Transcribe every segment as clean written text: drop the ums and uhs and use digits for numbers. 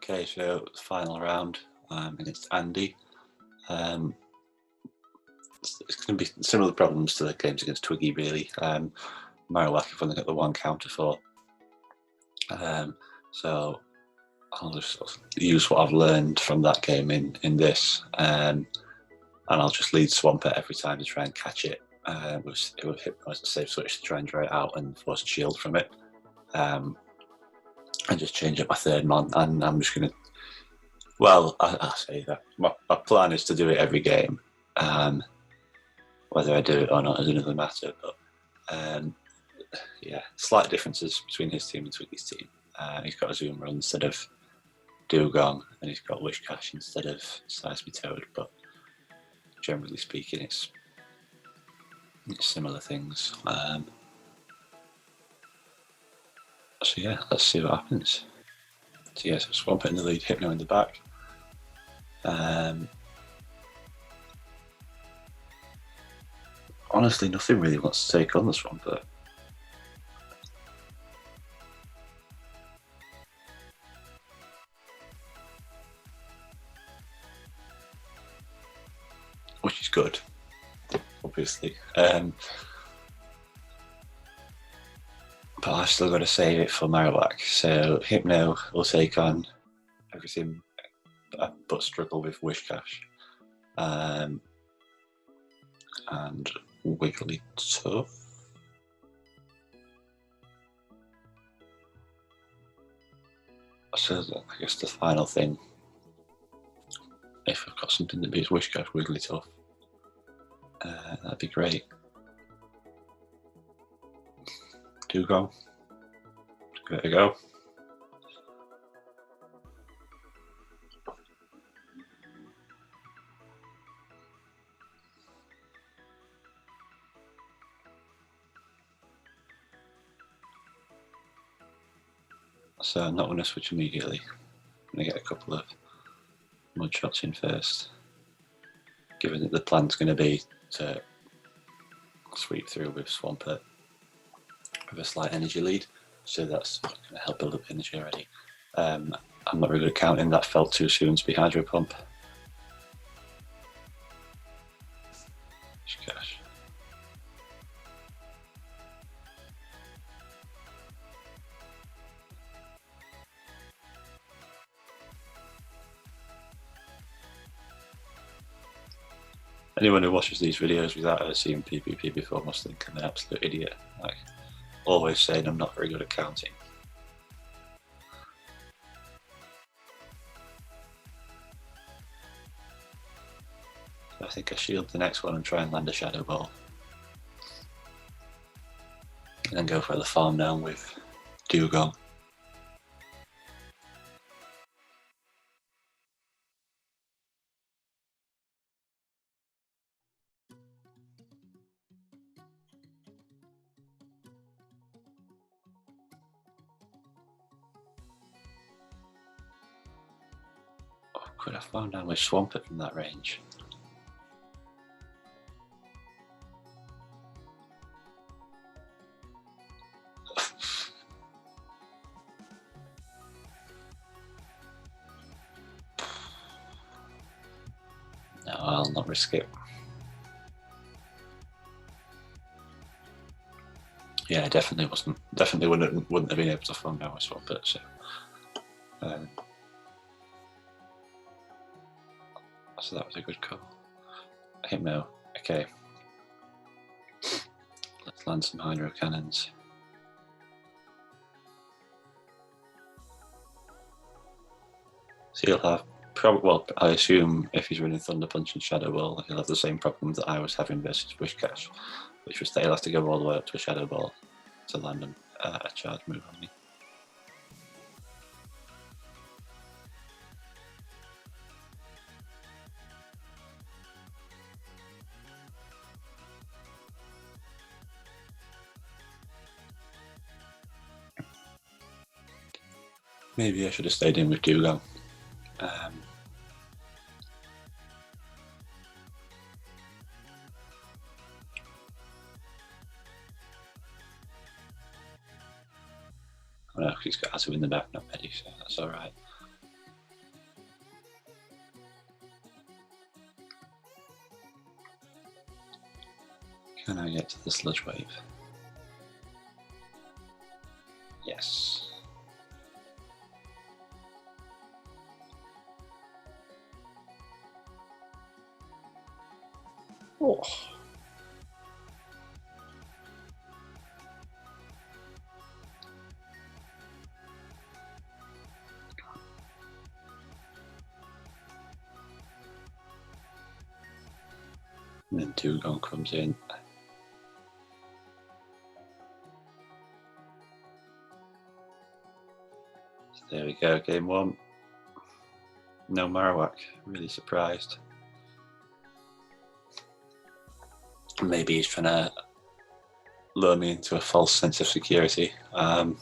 Okay, so final round against Andy. It's going to be similar problems to the games against Twiggy, really. Marowak have only got the one counter for. So I'll just use what I've learned from that game in this, and I'll just lead Swampert every time to try and catch it. It will hypnotise the safe switch to try and draw it out and force a shield from it. And just change up my third mon, and I'm just going to. Well, I say that my plan is to do it every game. Whether I do it or not is another matter. But yeah, slight differences between his team and Twiggy's team. He's got a Zoom Run instead of Dewgong, and he's got Wishcash instead of Seismitoad. But generally speaking, it's similar things. So yeah, let's see what happens. So yeah, so Swampert in the lead, Hypno in the back. Honestly, nothing really wants to take on the Swampert. Which is good, obviously. But I've still got to save it for Marowak. So Hypno will take on everything but struggle with Wishcash. And Wigglytuff. So I guess the final thing, if I've got something that beats Wishcash, Wigglytuff, that'd be great. Dewgong, give it a go. So I'm not going to switch immediately. I'm going to get a couple of mud shots in first, given that the plan's going to be to sweep through with Swampert with a slight energy lead, so that's going to help build up energy already. I'm not really good at counting, that fell too soon to be Hydro Pump. Gosh. Anyone who watches these videos without seeing PvP before must think I'm an absolute idiot. Like, always saying I'm not very good at counting. I think I shield the next one and try and land a Shadow Ball. And then go for the farm down with Dewgong. Could have found down with Swampert from that range. No, I'll not risk it. Yeah, definitely wasn't. Definitely wouldn't have been able to farm down with Swampert. So. So that was a good call. Hypno, okay. Let's land some Hydro Cannons. So he'll have, well, I assume if he's running Thunder Punch and Shadow Ball, he'll have the same problem that I was having versus Wishcash, which was that he'll have to go all the way up to a Shadow Ball to land a charge move on me. Maybe I should have stayed in with Dewgong. Well, he's got Azu in the back, not Petty, so that's alright. Can I get to the sludge wave? Yes. Oh. And then Dewgong comes in. So there we go, game one. No Marowak, really surprised. Maybe he's trying to lure me into a false sense of security. I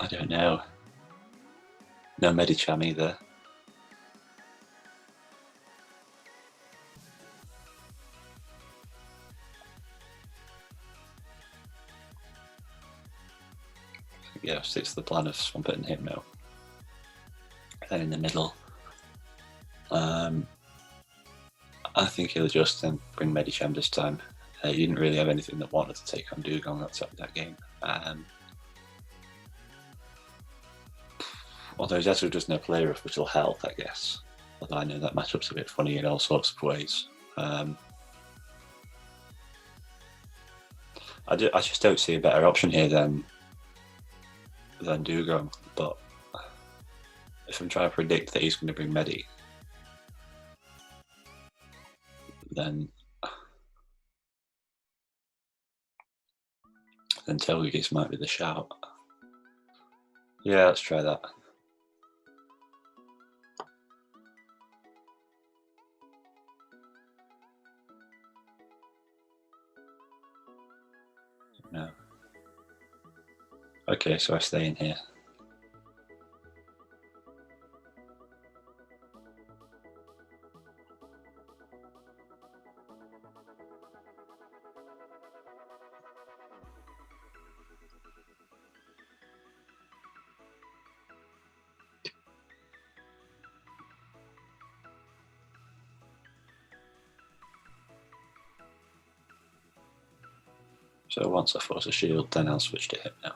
don't know. No Medicham either. Yeah, sticks to the plan of Swampert and Hypno. Then in the middle, I think he'll adjust and bring Medicham this time. He didn't really have anything that wanted to take on Dewgong that game. Although he's actually just no play rough, which will help, I guess. Although I know that matchup's a bit funny in all sorts of ways. I just don't see a better option here than Dewgong, but if I'm trying to predict that he's going to bring Medi, then Togekiss might be the shout. Yeah, let's try that. No. Okay, so I stay in here. So once I force a shield, then I'll switch to Hypno.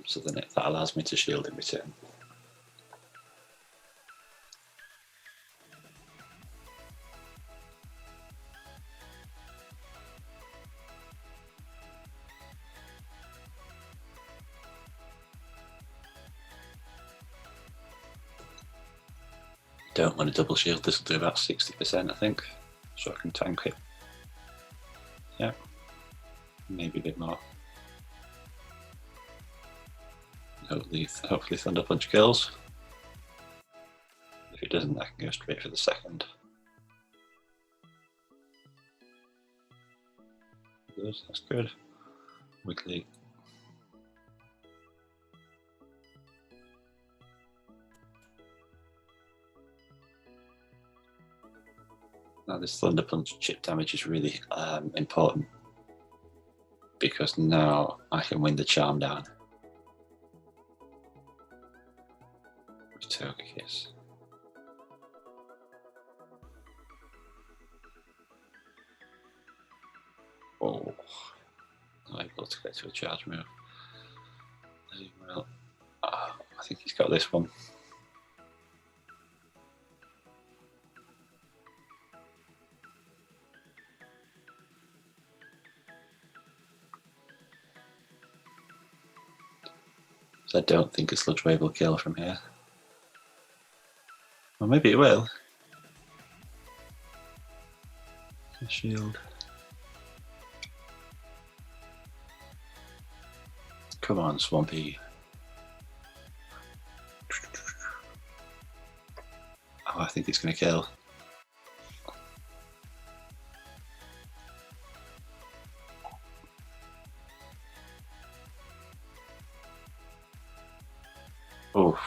So then that allows me to shield in return. Don't want a double shield, this will do about 60%, I think, so I can tank it. Yeah, maybe a bit more. Hopefully Thunder Punch kills. If it doesn't, I can go straight for the second. That's good. Wiggly. Now this Thunder Punch chip damage is really important, because now I can win the charm down with Togekiss. Oh, not able to get to a charge move. Well, I think he's got this one. So I don't think a Sludge Wave will kill from here. Well, maybe it will. A shield. Come on, Swampy. Oh, I think it's going to kill. Oh,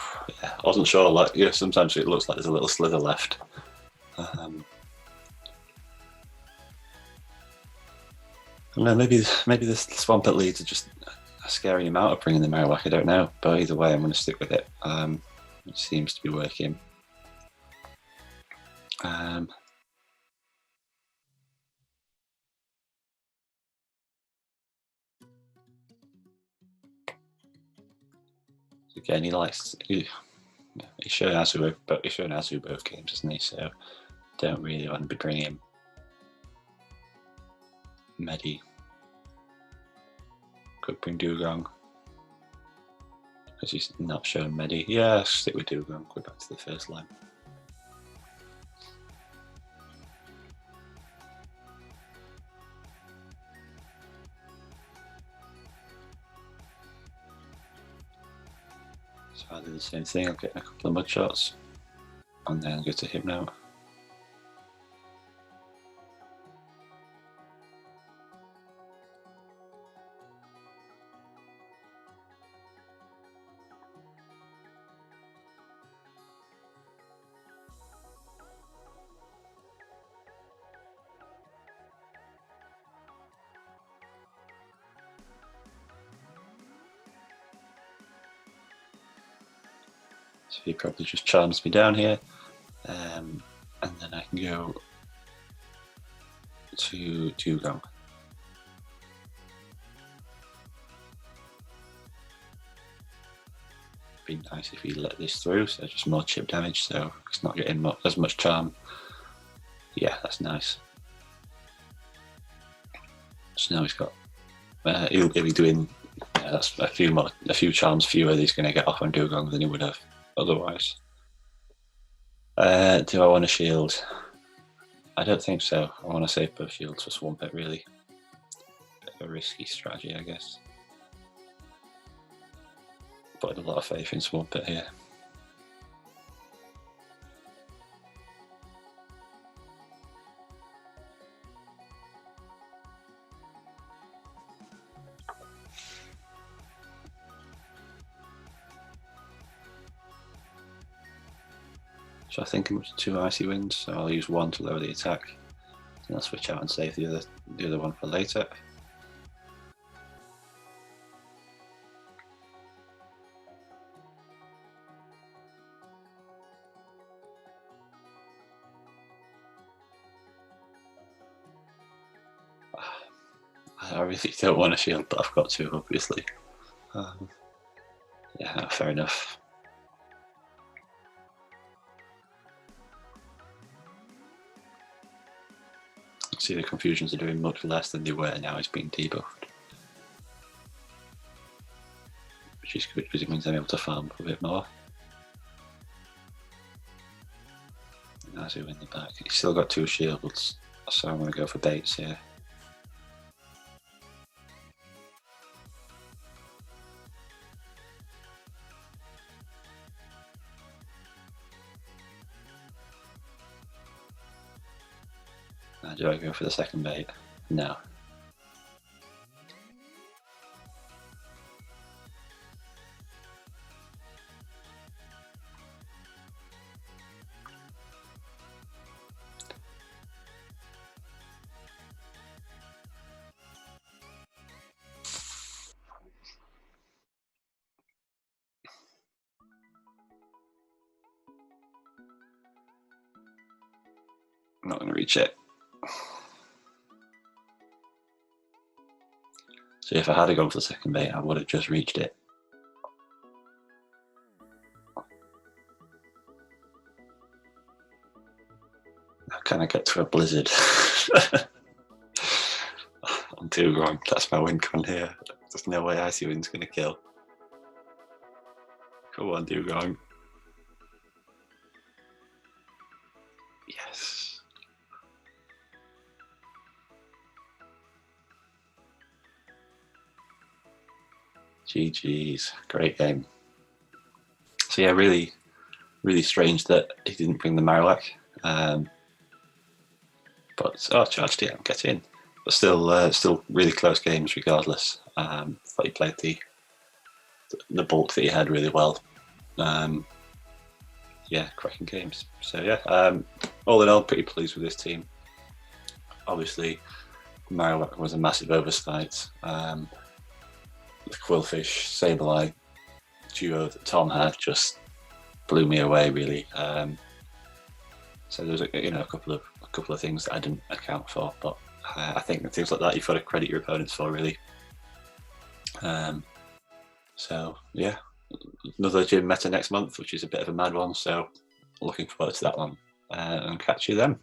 yeah. I wasn't sure. Like, yeah, sometimes it looks like there's a little slither left. No, maybe the Swampert leads are just scaring him out of bringing the Marowak. I don't know, but either way, I'm going to stick with it. It seems to be working. Again, he's showing how to work, but he's showing how to do both games, isn't he? So don't really want to be bringing Medi. Could bring Dewgong because he's not showing Medi. Yeah, stick with Dewgong. Go back to the first line. So I'll do the same thing. I'll get a couple of mud shots and then go to Hypno. So he probably just charms me down here, and then I can go to Dewgong. Be nice if he let this through, so just more chip damage, so it's not getting as much charm. Yeah, that's nice. So now he's got. He'll be doing. That's a few charms fewer that he's going to get off on Dewgong than he would have otherwise. Do I want a shield? I don't think so. I want to save both shields for Swampert, really. Bit of a risky strategy, I guess. But a lot of faith in Swampert here. So I think I'm 2 icy winds, so I'll use 1 to lower the attack. And I'll switch out and save the other one for later. I really don't want a shield, but I've got to, obviously. Yeah, fair enough. See, the confusions are doing much less than they were now. It's being debuffed, which is good because it means I'm able to farm a bit more. And as we win the back, he's still got 2 shields, so I'm going to go for baits here. Now, do I go for the second bait? No. I'm not going to reach it. So if I had gone for the second bait, I would have just reached it. How can I get to a Blizzard? On Dewgong, that's my win con here. There's no way Icy Wind's going to kill. Come on, Dewgong. Yes. GG's, great game. So yeah, really strange that he didn't bring the Marowak. But charged it, get in. But still really close games regardless. Thought he played the bulk that he had really well. Yeah, cracking games. So yeah, all in all, pretty pleased with this team. Obviously, Marowak was a massive oversight. The Quillfish, Sableye duo that Tom had, just blew me away really. So there's a couple of things that I didn't account for, but I think things like that you've got to credit your opponents for really. So yeah, another gym meta next month, which is a bit of a mad one. So looking forward to that one, and catch you then.